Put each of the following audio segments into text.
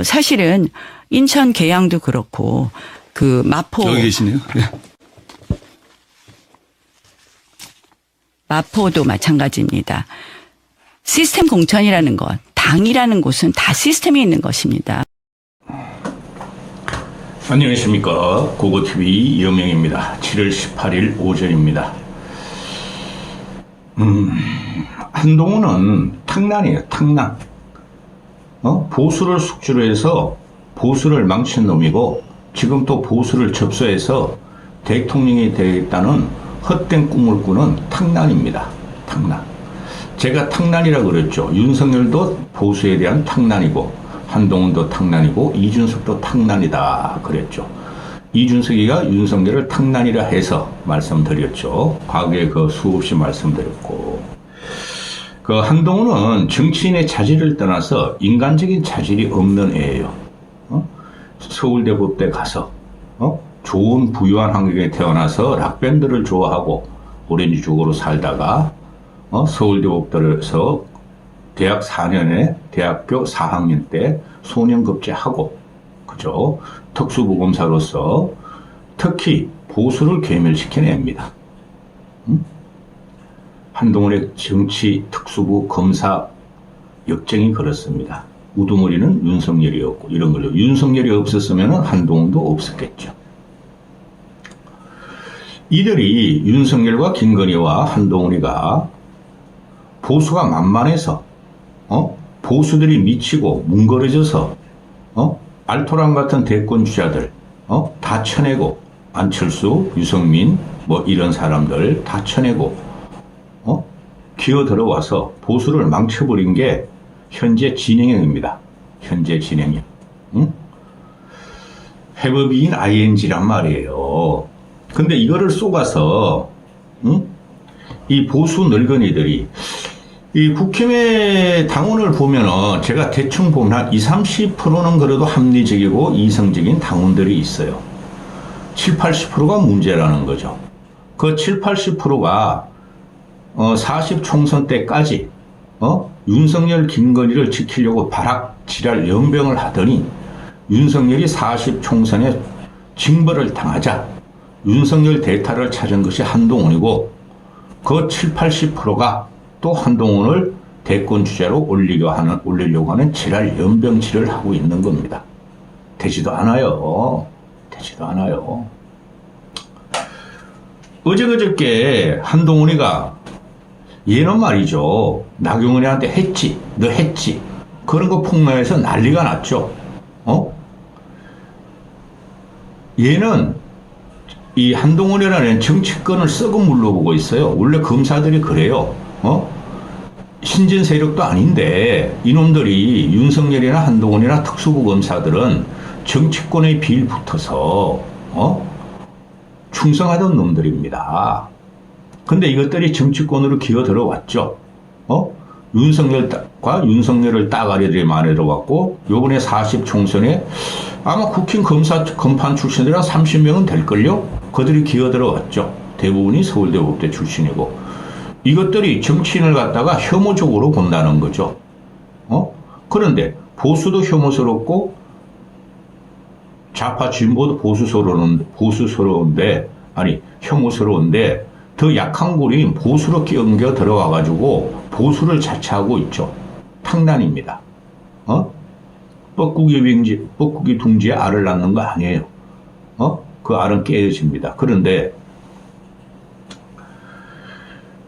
사실은 인천 계양도 그렇고 그 마포 여기 계시네요. 네. 마포도 마찬가지입니다. 시스템 공천이라는 것, 당이라는 곳은 다 시스템이 있는 것입니다. 안녕하십니까. 고고TV 이영명입니다. 7월 18일 오전입니다. 한동훈은 탕난이에요. 탕난. 보수를 숙주로 해서 보수를 망친 놈이고 지금 또 보수를 접수해서 대통령이 되겠다는 헛된 꿈을 꾸는 탕난입니다. 탕난. 제가 탕난이라고 그랬죠. 윤석열도 보수에 대한 탕난이고 한동훈도 탕난이고 이준석도 탕난이다 그랬죠. 이준석이가 윤석열을 탕난이라 해서 말씀드렸죠. 과거에 그 수없이 말씀드렸고, 그 한동훈은 정치인의 자질을 떠나서 인간적인 자질이 없는 애예요. 서울대법대 가서 좋은 부유한 환경에 태어나서 락밴드를 좋아하고 오렌지족으로 살다가 서울대법대에서 대학 4년에 대학교 4학년 때 소년급제하고, 그죠? 특수부검사로서 특히 보수를 괴멸시킨 애입니다. 한동훈의 정치 특수부 검사 역정이 그렇습니다. 우두머리는 윤석열이었고 이런 걸로 윤석열이 없었으면 한동훈도 없었겠죠. 이들이 윤석열과 김건희와 한동훈이가 보수가 만만해서 보수들이 미치고 뭉거려져서 알토란 같은 대권 주자들 다 쳐내고 안철수, 유승민 뭐 이런 사람들 다 쳐내고 기어 들어와서 보수를 망쳐버린 게 현재 진행형입니다. 현재 진행형. 해법인 ING란 말이에요. 근데 이거를 쏘가서 이 보수 늙은이들이 이 국힘의 당원을 보면은 제가 대충 보면 한 20, 30%는 그래도 합리적이고 이성적인 당원들이 있어요. 7, 80%가 문제라는 거죠. 그 7, 80%가 40 총선 때까지 윤석열, 김건희를 지키려고 발악, 지랄, 연병을 하더니 윤석열이 40 총선에 징벌을 당하자 윤석열 대타를 찾은 것이 한동훈이고 그 7, 80%가 또 한동훈을 대권 주자로 올리려고 하는 지랄 연병질을 하고 있는 겁니다. 되지도 않아요. 되지도 않아요. 어저께 한동훈이가 얘는 말이죠. 나경원이한테 했지. 너 했지. 그런 거 폭로해서 난리가 났죠. 얘는 이 한동훈이라는 정치권을 썩은 물로 보고 있어요. 원래 검사들이 그래요. 신진 세력도 아닌데 이놈들이 윤석열이나 한동훈이나 특수부 검사들은 정치권에 빌붙어서 충성하던 놈들입니다. 근데 이것들이 정치권으로 기어 들어왔죠. 윤석열과 윤석열을 따가리들이 많이 들어왔고 요번에 40 총선에 아마 국힘 검판 출신들이 한 30명은 될걸요? 그들이 기어 들어왔죠. 대부분이 서울대법대 출신이고 이것들이 정치인을 갖다가 혐오적으로 본다는 거죠. 그런데 보수도 혐오스럽고 좌파 진보도 보수스러운데 아니 혐오스러운데 더 약한 굴이 보수로 끼얹겨 들어와가지고 보수를 자처하고 있죠. 탕난입니다. 뻐꾸기 둥지에 알을 낳는 거 아니에요. 그 알은 깨어집니다. 그런데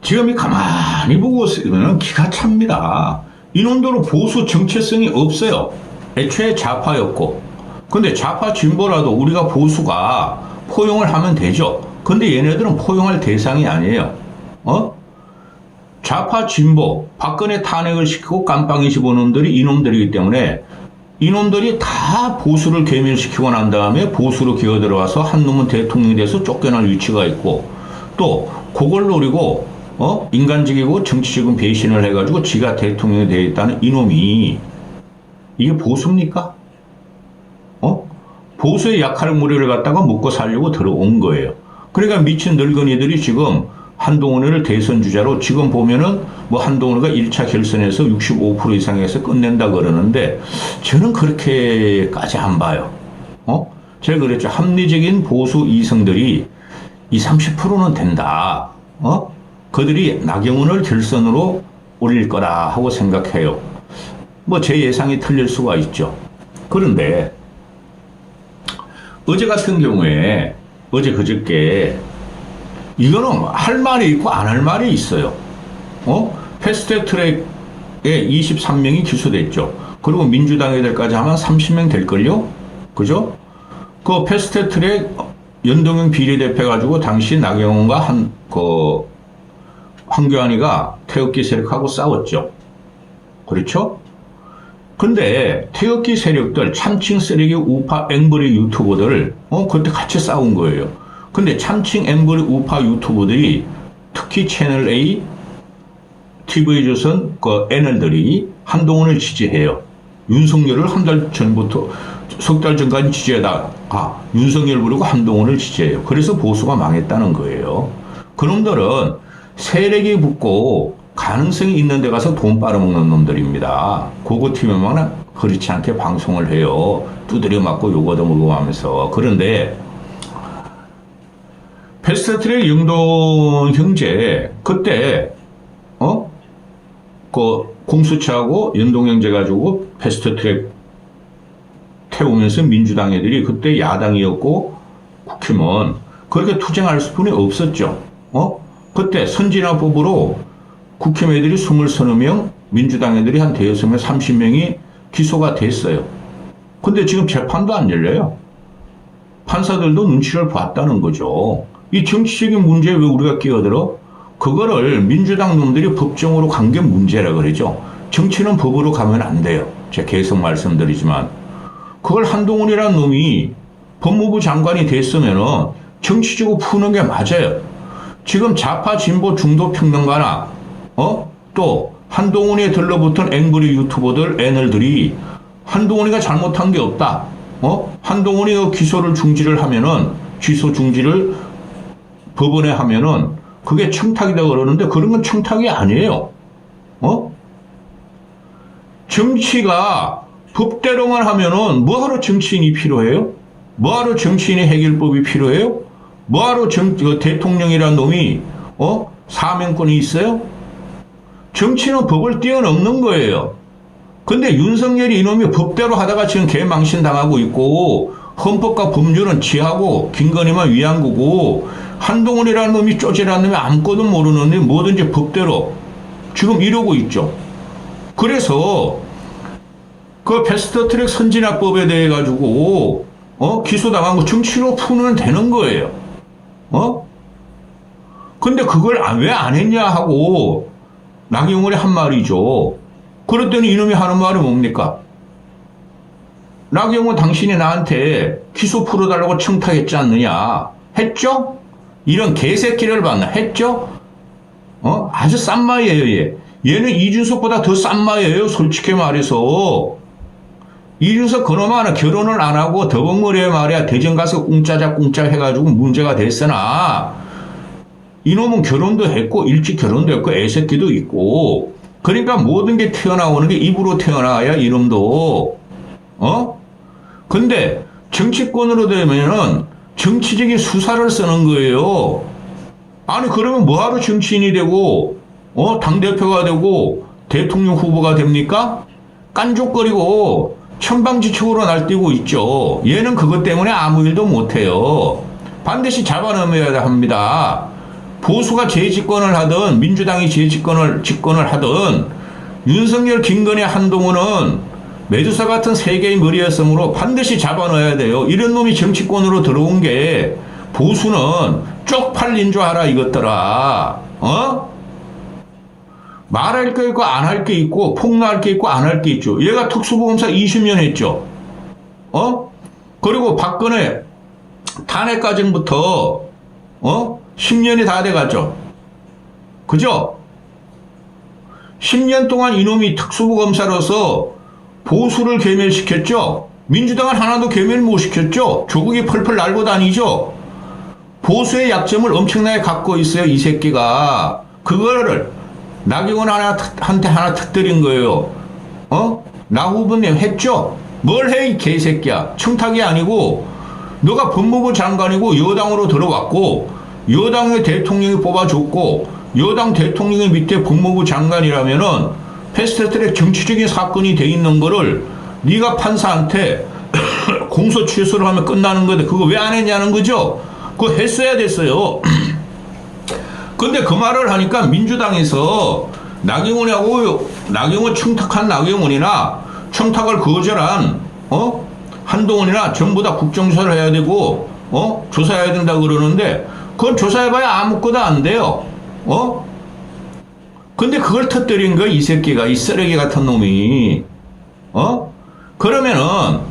지금 가만히 보고 있으면 기가 찹니다. 이놈들은 보수 정체성이 없어요. 애초에 좌파였고. 근데 좌파 진보라도 우리가 보수가 포용을 하면 되죠. 근데 얘네들은 포용할 대상이 아니에요. 좌파 진보, 박근혜 탄핵을 시키고 깜빵이 집어넣은 이놈들이기 때문에 이놈들이 다 보수를 괴멸시키고 난 다음에 보수로 기어들어와서 한 놈은 대통령이 돼서 쫓겨날 위치가 있고 또 그걸 노리고 인간적이고 정치적인 배신을 해가지고 지가 대통령이 되겠다는 이놈이 이게 보수입니까? 보수의 약할 무리를 갖다가 먹고 살려고 들어온 거예요. 그러니까 미친 늙은이들이 지금 한동훈을 대선 주자로 지금 보면은 뭐 한동훈이가 1차 결선에서 65% 이상에서 끝낸다 그러는데 저는 그렇게까지 안 봐요. 제가 그랬죠. 합리적인 보수 이성들이 이 30%는 된다. 그들이 나경원을 결선으로 올릴 거라 하고 생각해요. 뭐 제 예상이 틀릴 수가 있죠. 그런데 어제 같은 경우에 어제 그저께 이거는 할 말이 있고 안 할 말이 있어요. 패스트트랙에 23명이 기소됐죠. 그리고 민주당 애들까지 하면 30명 될걸요? 그죠? 그 패스트트랙 연동형 비례대표 가지고 당시 나경원과 황교안이가 태극기 세력하고 싸웠죠. 그렇죠? 근데 태극기 세력들, 참칭 쓰레기 우파 앵벌이 유튜버들, 그때 같이 싸운 거예요. 근데 참칭 앵벌이 우파 유튜버들이 특히 채널A, TV조선 애널들이 한동훈을 지지해요. 윤석열을 한 달 전부터, 석 달 전까지 지지하다가 윤석열 부르고 한동훈을 지지해요. 그래서 보수가 망했다는 거예요. 그놈들은 세력이 붙고 가능성이 있는 데 가서 돈 빨아먹는 놈들입니다. 고거팀에만 그렇지 않게 방송을 해요. 두드려 맞고 요거도 먹고 하면서. 그런데 패스트트랙 영동 형제 그때 공수처하고 연동 형제 가지고 패스트트랙 태우면서 민주당 애들이 그때 야당이었고 국힘은 그렇게 투쟁할 수뿐이 없었죠. 그때 선진화법으로 국힘 애들이 20명, 민주당 애들이 한 대여섯 명, 30명이 기소가 됐어요. 근데 지금 재판도 안 열려요. 판사들도 눈치를 봤다는 거죠. 이 정치적인 문제에 왜 우리가 끼어들어? 그거를 민주당 놈들이 법정으로 간 게 문제라 그러죠. 정치는 법으로 가면 안 돼요. 제가 계속 말씀드리지만. 그걸 한동훈이라는 놈이 법무부 장관이 됐으면은 정치적으로 푸는 게 맞아요. 지금 좌파 진보 중도 평론가나 또 한동훈에 들러붙은 앵그리 유튜버들 애널들이 한동훈이가 잘못한 게 없다. 한동훈이 기소를 중지를 하면은 취소 중지를 법원에 하면은 그게 청탁이다 그러는데 그런 건 청탁이 아니에요. 정치가 법대로만 하면은 뭐하러 정치인이 필요해요? 뭐하러 정치인의 해결법이 필요해요? 뭐하러 대통령이라는 놈이 사명권이 있어요? 정치는 법을 뛰어넘는 거예요. 근데 윤석열이 이놈이 법대로 하다가 지금 개망신 당하고 있고 헌법과 법률은 지하고 김건희만 위한 거고 한동훈이라는 놈이 쪼지라는 놈이 아무것도 모르는 놈이 뭐든지 법대로 지금 이러고 있죠. 그래서 그 패스트트랙 선진화법에 대해 가지고 기소당한 거 정치로 푸면 되는 거예요. 근데 그걸 왜 안 했냐 하고 나경원이 한 말이죠. 그랬더니 이놈이 하는 말이 뭡니까? 나경원 당신이 나한테 기소 풀어달라고 청탁했지 않느냐? 했죠? 이런 개새끼를 봤나? 했죠? 아주 싼 마이에요, 얘. 얘는 이준석보다 더 싼 마이에요, 솔직히 말해서. 이준석 그놈 하나 결혼을 안 하고 더벅머리에 말이야 대전 가서 꿍짜자 해가지고 문제가 됐으나 이놈은 결혼도 했고 일찍 결혼도 했고 애새끼도 있고 그러니까 모든 게 튀어나오는 게 입으로 튀어나와야 이놈도 근데 정치권으로 되면은 정치적인 수사를 쓰는 거예요. 아니 그러면 뭐하러 정치인이 되고 당대표가 되고 대통령 후보가 됩니까? 깐족거리고 천방지축으로 날뛰고 있죠. 얘는 그것 때문에 아무 일도 못해요. 반드시 잡아넘어야 합니다. 보수가 재집권을 하든 민주당이 집권을 하든 윤석열, 김건희, 한동훈은 메두사 같은 세 개의 머리였으므로 반드시 잡아넣어야 돼요. 이런 놈이 정치권으로 들어온 게 보수는 쪽팔린 줄 알아 이것들아. 말할 게 있고 안 할 게 있고 폭로할 게 있고 안 할 게 있죠. 얘가 특수보검사 20년 했죠. 그리고 박근혜 탄핵 과정부터 10년이 다 돼가죠. 그죠? 10년 동안 이놈이 특수보검사로서 보수를 괴멸시켰죠. 민주당은 하나도 괴멸 못 시켰죠. 조국이 펄펄 날고 다니죠. 보수의 약점을 엄청나게 갖고 있어요, 이 새끼가. 그거를 나경원한테 하나 터뜨린 거예요. 나 후보님 했죠? 뭘 해, 이 개새끼야. 청탁이 아니고, 너가 법무부 장관이고, 여당으로 들어왔고, 여당의 대통령이 뽑아줬고, 여당 대통령의 밑에 법무부 장관이라면은, 패스트트랙 정치적인 사건이 돼 있는 거를, 네가 판사한테 공소 취소를 하면 끝나는 건데, 그거 왜 안 했냐는 거죠? 그거 했어야 됐어요. 근데 그 말을 하니까 민주당에서 나경원 청탁한 나경원이나 청탁을 거절한 한동훈이나 전부 다 국정조사를 해야 되고 조사해야 된다 그러는데 그건 조사해봐야 아무것도 안 돼요. 근데 그걸 터뜨린 거야 이 새끼가, 이 쓰레기 같은 놈이. 그러면은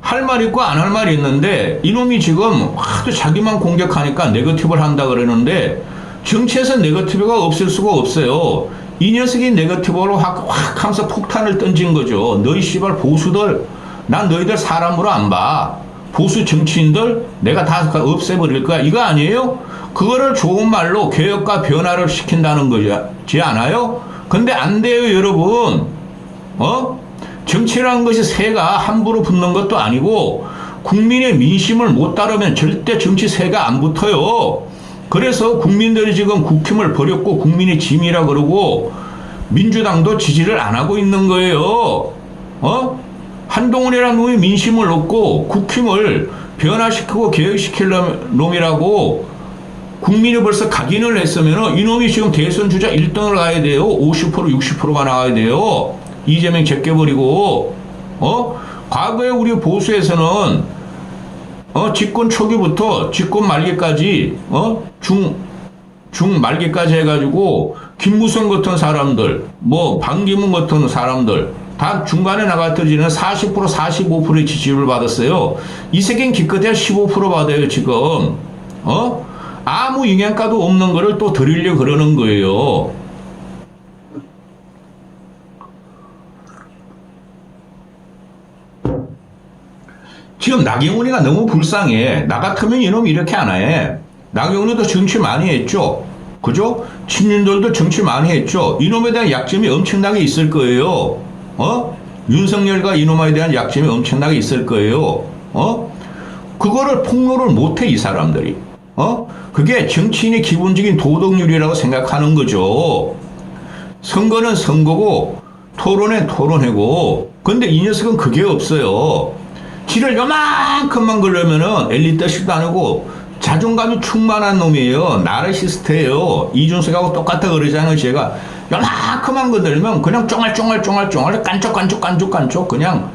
할 말 있고 안 할 말이 있는데 이놈이 지금 하도 자기만 공격하니까 네거티브를 한다 그러는데 정치에서 네거티브가 없을 수가 없어요. 이 녀석이 네거티브로 확 하면서 폭탄을 던진 거죠. 너희 씨발 보수들, 난 너희들 사람으로 안 봐. 보수 정치인들 내가 다 없애버릴 거야. 이거 아니에요? 그거를 좋은 말로 개혁과 변화를 시킨다는 거지 않아요? 근데 안 돼요, 여러분. 정치라는 것이 새가 함부로 붙는 것도 아니고 국민의 민심을 못 따르면 절대 정치 새가 안 붙어요. 그래서 국민들이 지금 국힘을 버렸고 국민의 짐이라 그러고 민주당도 지지를 안 하고 있는 거예요. 한동훈이라는 놈이 민심을 얻고 국힘을 변화시키고 개혁시킬 놈이라고 국민이 벌써 각인을 했으면 이놈이 지금 대선 주자 1등을 가야 돼요. 50% 60%가 나와야 돼요. 이재명 제껴버리고. 과거에 우리 보수에서는 집권 초기부터 집권 말기까지 중 말기까지 해가지고 김무성 같은 사람들, 뭐 반기문 같은 사람들 다 중간에 나갔더니는 40% 45%의 지지율을 받았어요. 이 새끼는 기껏해야 15% 받아요 지금. 아무 영향가도 없는 거를 또 드리려 그러는 거예요. 지금 나경원이가 너무 불쌍해. 나 같으면 이놈 이렇게 안 해. 나경원이도 정치 많이 했죠. 그죠? 친윤들도 정치 많이 했죠. 이놈에 대한 약점이 엄청나게 있을 거예요. 윤석열과 이놈에 대한 약점이 엄청나게 있을 거예요. 그거를 폭로를 못해, 이 사람들이. 그게 정치인의 기본적인 도덕률이라고 생각하는 거죠. 선거는 선거고, 토론은 토론이고, 근데 이 녀석은 그게 없어요. 지를 요만큼만 걸려면은 엘리트식도 아니고 자존감이 충만한 놈이에요. 나르시스트예요. 이준석하고 똑같아 그러잖아요. 제가 요만큼만 건들면 그냥 쫑알쫑알 깐쪽 그냥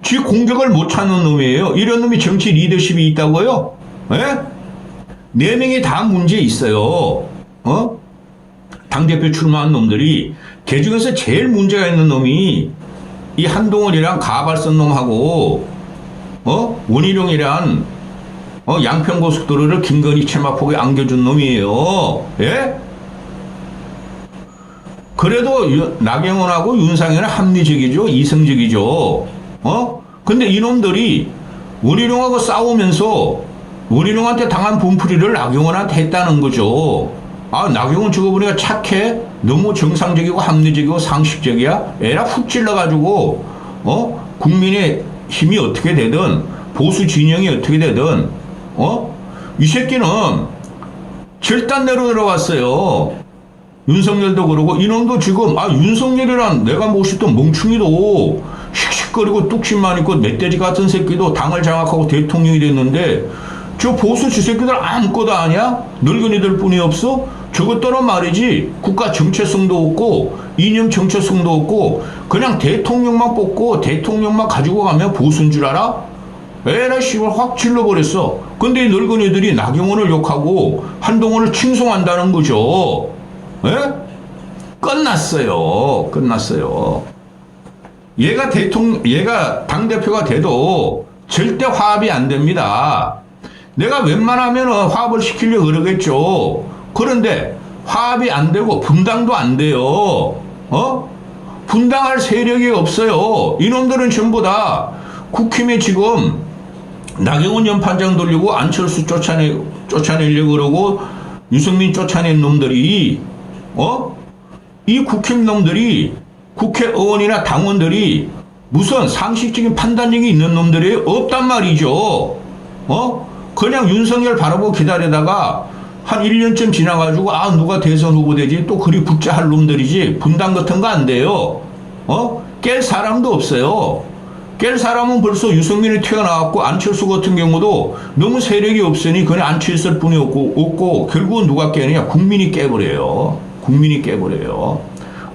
지 공격을 못 찾는 놈이에요. 이런 놈이 정치 리더십이 있다고요? 예? 4명이 다 문제 있어요. 당대표 출마한 놈들이 그 중에서 제일 문제가 있는 놈이 이 한동훈이랑 가발쓴 놈하고 원희룡이란 양평고속도로를 김건희 채마폭에 안겨준 놈이에요. 예? 그래도 나경원하고 윤상현은 합리적이죠. 이성적이죠. 근데 이놈들이 원희룡하고 싸우면서 원희룡한테 당한 분풀이를 나경원한테 했다는 거죠. 나경원 저거 보니까 착해? 너무 정상적이고 합리적이고 상식적이야? 에라 훅 찔러가지고, 국민의 힘이 어떻게 되든, 보수 진영이 어떻게 되든, 이 새끼는 절단내로 들어갔어요. 윤석열도 그러고, 이놈도 지금, 윤석열이란 내가 모시던 멍충이도 씩씩거리고 뚝심만 있고 멧돼지 같은 새끼도 당을 장악하고 대통령이 됐는데, 저 보수 지 새끼들 아무것도 아니야? 늙은이들 뿐이 없어? 저것들은 말이지 국가 정체성도 없고 이념 정체성도 없고 그냥 대통령만 뽑고 대통령만 가지고 가면 보수인 줄 알아? 에라 씨발 확 질러버렸어. 근데 이 늙은이들이 나경원을 욕하고 한동훈을 칭송한다는 거죠. 에? 끝났어요. 얘가 당대표가 돼도 절대 화합이 안 됩니다. 내가 웬만하면 화합을 시키려고 그러겠죠. 그런데 화합이 안 되고 분당도 안 돼요. 분당할 세력이 없어요. 이놈들은 전부 다 국힘에 지금 나경원 연판장 돌리고 안철수 쫓아내려고 그러고 유승민 쫓아낸 놈들이, 이 국힘놈들이, 국회의원이나 당원들이 무슨 상식적인 판단력이 있는 놈들이 없단 말이죠. 그냥 윤석열 바라보고 기다리다가 한 1년쯤 지나가지고, 누가 대선 후보 되지? 또 그리 붙자 할 놈들이지. 분당 같은 거 안 돼요. 깰 사람도 없어요. 깰 사람은 벌써 유승민이 튀어나왔고, 안철수 같은 경우도 너무 세력이 없으니 그냥 앉혀있을 뿐이 없고, 결국은 누가 깨느냐? 국민이 깨버려요. 국민이 깨버려요.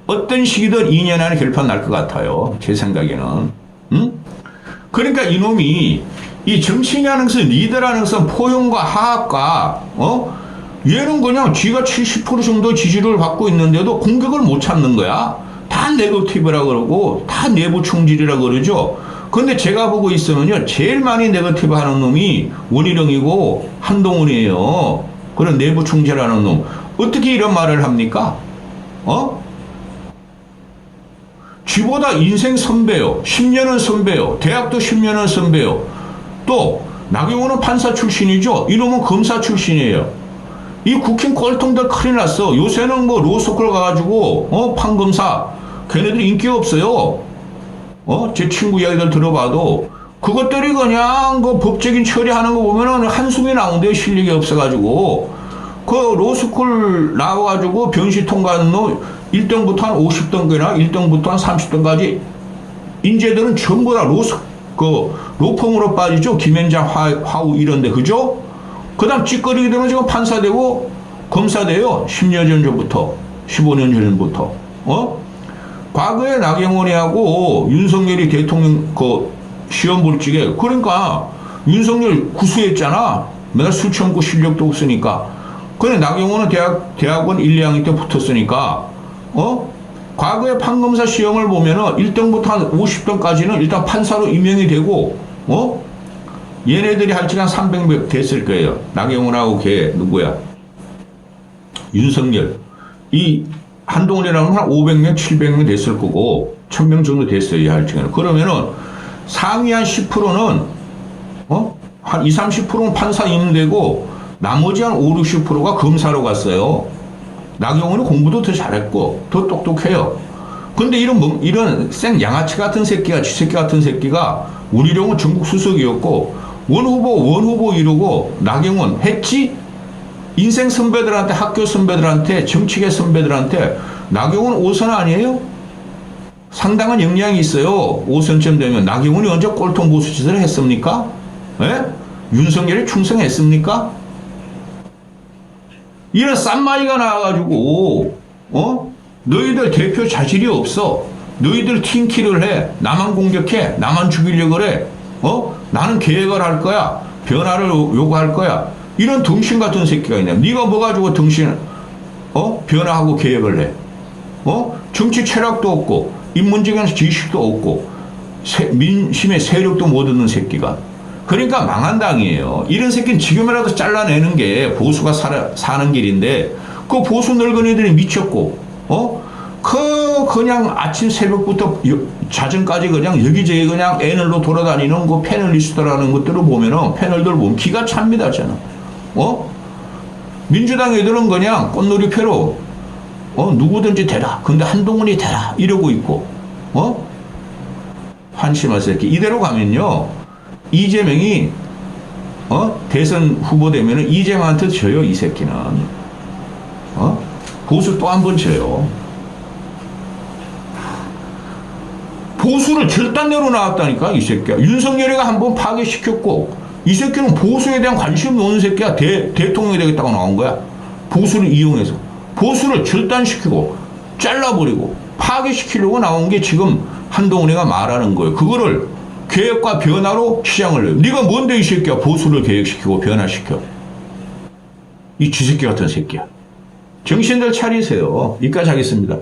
어떤 시기든 2년 안에 결판 날 것 같아요. 제 생각에는. 그러니까 이놈이, 이 정치인이라는 것은, 리더라는 것은 포용과 화합과, 얘는 그냥 쥐가 70% 정도 지지를 받고 있는데도 공격을 못 참는 거야. 다 네거티브라 그러고, 다 내부 총질이라 그러죠. 근데 제가 보고 있으면요, 제일 많이 네거티브 하는 놈이 원희룡이고 한동훈이에요. 그런 내부 총질하는 놈. 어떻게 이런 말을 합니까? 쥐보다 인생 선배요. 10년은 선배요. 대학도 10년은 선배요. 또 나경원은 판사 출신이죠. 이놈은 검사 출신이에요. 이 국힘 꼴통들 큰일 났어. 요새는 뭐 로스쿨 가가지고 판검사 걔네들이 인기 없어요. 제 친구 이야기들 들어봐도 그것들이 그냥 그 법적인 처리하는 거 보면은 한숨이 나오는데 실력이 없어가지고 그 로스쿨 나와가지고 변시 통과하는 놈 1등부터 한 50등이나 1등부터 한 30등까지 인재들은 전부 다 로펌으로 빠지죠. 김현장, 화우 이런데 그죠? 그 다음 찌꺼리게 되면 지금 판사 되고 검사 돼요. 10년 전부터 15년 전부터. 과거에 나경원이하고 윤석열이 대통령 시험 볼 적에 그러니까 윤석열 구수했잖아. 맨날 술 처먹고 실력도 없으니까. 그래 나경원은 대학원 1, 2학년 때 붙었으니까 과거에 판검사 시험을 보면은 1등부터 한 50등까지는 일단 판사로 임명이 되고 얘네들이 할 적에 한 300명 됐을 거예요. 나경원하고 걔 누구야? 윤석열. 이 한동훈이라면 한 500명, 700명 됐을 거고 1000명 정도 됐어요. 할 적에는. 그러면은 상위 한 10%는 한 20, 30%는 판사 임되고 나머지 한 5, 60%가 검사로 갔어요. 나경원은 공부도 더 잘했고 더 똑똑해요. 근데 이런 생 양아치 같은 새끼가 쥐새끼 같은 새끼가 우리룡은 전국 수석이었고 원후보 이러고 나경원 했지? 인생 선배들한테 학교 선배들한테 정치계 선배들한테 나경원 5선 아니에요? 상당한 역량이 있어요. 5선쯤 되면 나경원이 언제 꼴통 보수 짓을 했습니까? 윤석열이 충성했습니까? 이런 쌈마이가 나와가지고 너희들 대표 자질이 없어. 너희들 팀킬을 해. 나만 공격해. 나만 죽이려고 그래. 나는 계획을 할 거야. 변화를 요구할 거야. 이런 등신 같은 새끼가 있네. 네가 뭐 가지고 등신 변화하고 계획을 해. 정치 철학도 없고 인문적인 지식도 없고 민심의 세력도 못 얻는 새끼가. 그러니까 망한 당이에요. 이런 새끼는 지금이라도 잘라내는 게 보수가 사는 길인데 그 보수 늙은이들이 미쳤고 그냥 아침 새벽부터 자정까지 그냥 여기저기 그냥 애널로 돌아다니는 그 패널리스트라는 것들을 보면은 패널들 보면 기가 찹니다 저는. 민주당 애들은 그냥 꽃놀이표로 누구든지 되라. 근데 한동훈이 되라. 이러고 있고 한심한 새끼. 이대로 가면요 이재명이 대선 후보 되면은 이재명한테 져요. 이 새끼는 보수 또 한 번 져요. 보수를 절단내로 나왔다니까 이 새끼야. 윤석열이가 한 번 파괴시켰고 이 새끼는 보수에 대한 관심 없는 새끼야. 대통령이 되겠다고 나온 거야. 보수를 이용해서 보수를 절단시키고 잘라버리고 파괴시키려고 나온 게 지금 한동훈이가 말하는 거예요. 그거를 계획과 변화로 시장을 내요. 네가 뭔데 이 새끼야. 보수를 계획시키고 변화시켜. 이 쥐새끼 같은 새끼야. 정신들 차리세요. 여기까지 하겠습니다.